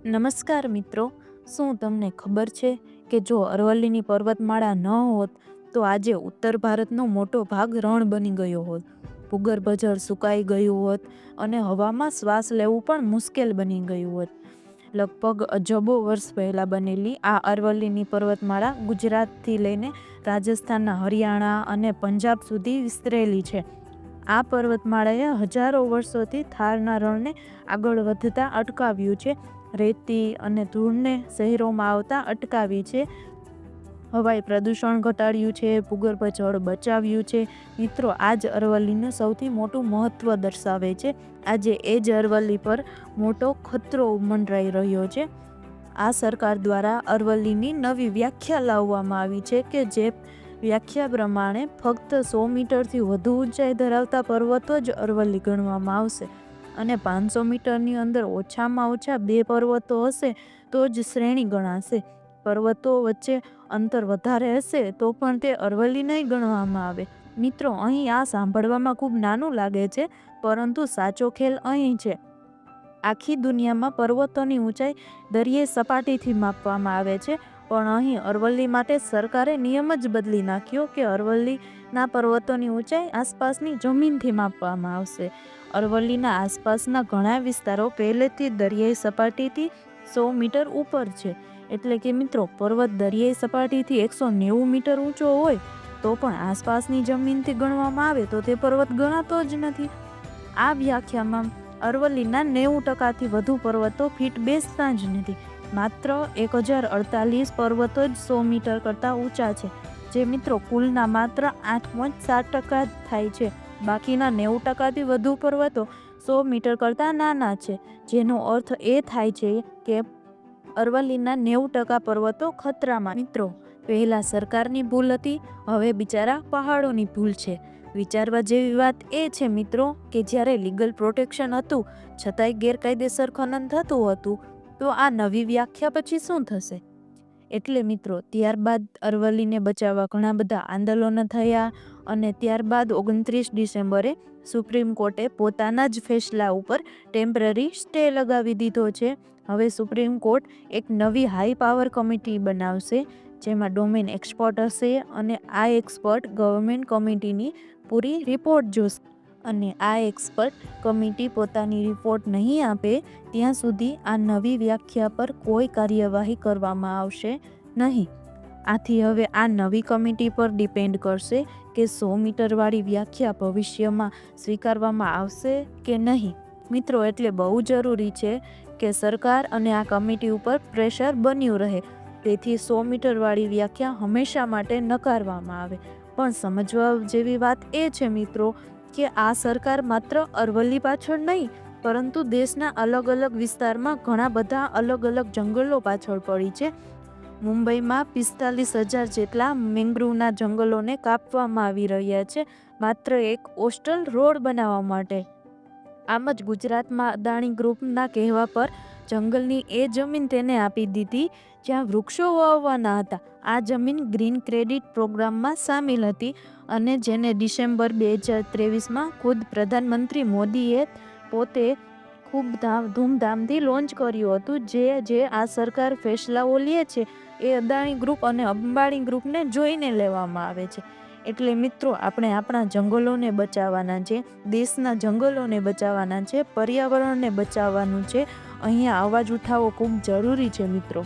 નમસ્કાર મિત્રો, શું તમને ખબર છે કે જો અરવલ્લીની પર્વતમાળા ન હોત તો આજે ઉત્તર ભારતનો મોટો ભાગ રણ બની ગયો હોત, ભૂગર્ભ જળ સુકાઈ ગયું હોત અને હવામાં શ્વાસ લેવું પણ મુશ્કેલ બની ગયું હોત. લગભગ અજબો વર્ષ પહેલાં બનેલી આ અરવલ્લીની પર્વતમાળા ગુજરાતથી લઈને રાજસ્થાનના હરિયાણા અને પંજાબ સુધી વિસ્તરેલી છે. આ પર્વતમાળાએ હજારો વર્ષોથી થારના રણને આગળ વધતા અટકાવ્યું છે, રેતી અને ધૂળને શહેરોમાં આવતા અટકાવી છે, હવાઈ પ્રદૂષણ ઘટાડ્યું છે, ભૂગર્ભ જળ બચાવ્યું છે. મિત્રો, આ જ અરવલ્લીનું સૌથી મોટું મહત્ત્વ દર્શાવે છે. આજે એ જ અરવલ્લી પર મોટો ખતરો મંડરાઈ રહ્યો છે. આ સરકાર દ્વારા અરવલ્લીની નવી વ્યાખ્યા લાવવામાં આવી છે કે જે વ્યાખ્યા પ્રમાણે ફક્ત 100 મીટરથી વધુ ઊંચાઈ ધરાવતા પર્વતો જ અરવલ્લી ગણવામાં આવશે અને 500 મીટરની અંદર ઓછામાં ઓછા 2 પર્વતો હશે તો જ શ્રેણી ગણાશે. પર્વતો વચ્ચે અંતર વધારે હશે તો પણ તે અરવલ્લી નહીં ગણવામાં આવે. મિત્રો, અહીં આ સાંભળવામાં ખૂબ નાનું લાગે છે, પરંતુ સાચો ખેલ અહીં છે. આખી દુનિયામાં પર્વતોની ઊંચાઈ દરિયાઈ સપાટીથી માપવામાં આવે છે, પણ અહીં અરવલ્લી માટે સરકારે નિયમ જ બદલી નાખ્યો કે અરવલ્લીના પર્વતોની ઊંચાઈ આસપાસની જમીનથી માપવામાં આવશે. અરવલ્લીના આસપાસના ઘણા વિસ્તારો પહેલેથી દરિયાઈ સપાટીથી 100 મીટર ઉપર છે. એટલે કે મિત્રો, પર્વત દરિયાઈ સપાટીથી 190 મીટર ઊંચો હોય તો પણ આસપાસની જમીનથી ગણવામાં આવે તો તે પર્વત ગણાતો જ નથી. આ વ્યાખ્યામાં અરવલ્લીના 90%થી વધુ પર્વતો ફીટ બેસતા જ નથી. માત્ર 1048 પર્વતો જ 100 મીટર કરતાં ઊંચા છે, જે મિત્રો કુલના માત્ર 8.7% જ થાય છે. બાકીના 90%થી વધુ પર્વતો 100 મીટર કરતાં નાના છે, જેનો અર્થ એ થાય છે કે અરવલ્લીના 90% પર્વતો ખતરામાં. મિત્રો, પહેલાં સરકારની ભૂલ હતી, હવે બિચારા પહાડોની ભૂલ છે. વિચારવા જેવી વાત એ છે મિત્રો કે જ્યારે લીગલ પ્રોટેક્શન હતું છતાંય ગેરકાયદેસર ખનન થતું હતું, તો આ નવી વ્યાખ્યા પછી શું થશે? એટલે મિત્રો, ત્યારબાદ અરવલ્લીને બચાવવા ઘણા બધા આંદોલનો થયા અને ત્યારબાદ 29 ડિસેમ્બરે સુપ્રીમ કોર્ટે પોતાના જ ફેસલા ઉપર ટેમ્પરરી સ્ટે લગાવી દીધો છે. હવે સુપ્રીમ કોર્ટ એક નવી હાઈ પાવર કમિટી બનાવશે, જેમાં ડોમેન એક્સપર્ટ હશે અને આ એક્સપર્ટ ગવર્મેન્ટ કમિટીની પૂરી રિપોર્ટ જોશે અને આ એક્સપર્ટ કમિટી પોતાની રિપોર્ટ નહીં આપે ત્યાં સુધી આ નવી વ્યાખ્યા પર કોઈ કાર્યવાહી કરવામાં આવશે નહીં. આથી હવે આ નવી કમિટી પર ડિપેન્ડ કરશે કે 100 મીટરવાળી વ્યાખ્યા ભવિષ્યમાં સ્વીકારવામાં આવશે કે નહીં. મિત્રો, એટલે બહુ જરૂરી છે કે સરકાર અને આ કમિટી ઉપર પ્રેશર બન્યું રહે, તેથી 100 મીટરવાળી વ્યાખ્યા હંમેશા માટે નકારવામાં આવે. પણ સમજવા જેવી વાત એ છે મિત્રો કે આ સરકાર માત્ર અરવલ્લી પાછળ નહીં, પરંતુ દેશના અલગ અલગ વિસ્તારમાં ઘણા બધા અલગ અલગ જંગલો પાછળ પડી છે. મુંબઈમાં 45,000 જેટલા મેંગ્રુવના જંગલોને કાપવામાં આવી રહ્યા છે, માત્ર એક કોસ્ટલ રોડ બનાવવા માટે. આમ જ ગુજરાતમાં અદાણી ગ્રુપના કહેવા પર જંગલની એ જમીન તેને આપી દીધી જ્યાં વૃક્ષો વાવવાના હતા. આ જમીન ગ્રીન ક્રેડિટ પ્રોગ્રામમાં સામેલ હતી અને જેને ડિસેમ્બર 2023માં ખુદ પ્રધાનમંત્રી મોદીએ પોતે ખૂબ ધૂમધામથી લોન્ચ કર્યું હતું. જે આ સરકાર ફેસલાઓ લે છે એ અદાણી ગ્રુપ અને અંબાણી ગ્રુપને જોઈને લેવામાં આવે છે. એટલે મિત્રો, આપણે આપણા જંગલોને બચાવવાના છે, દેશના જંગલોને બચાવવાના છે, પર્યાવરણને બચાવવાનું છે. અહીંયા અવાજ ઉઠાવવો ખૂબ જરૂરી છે મિત્રો.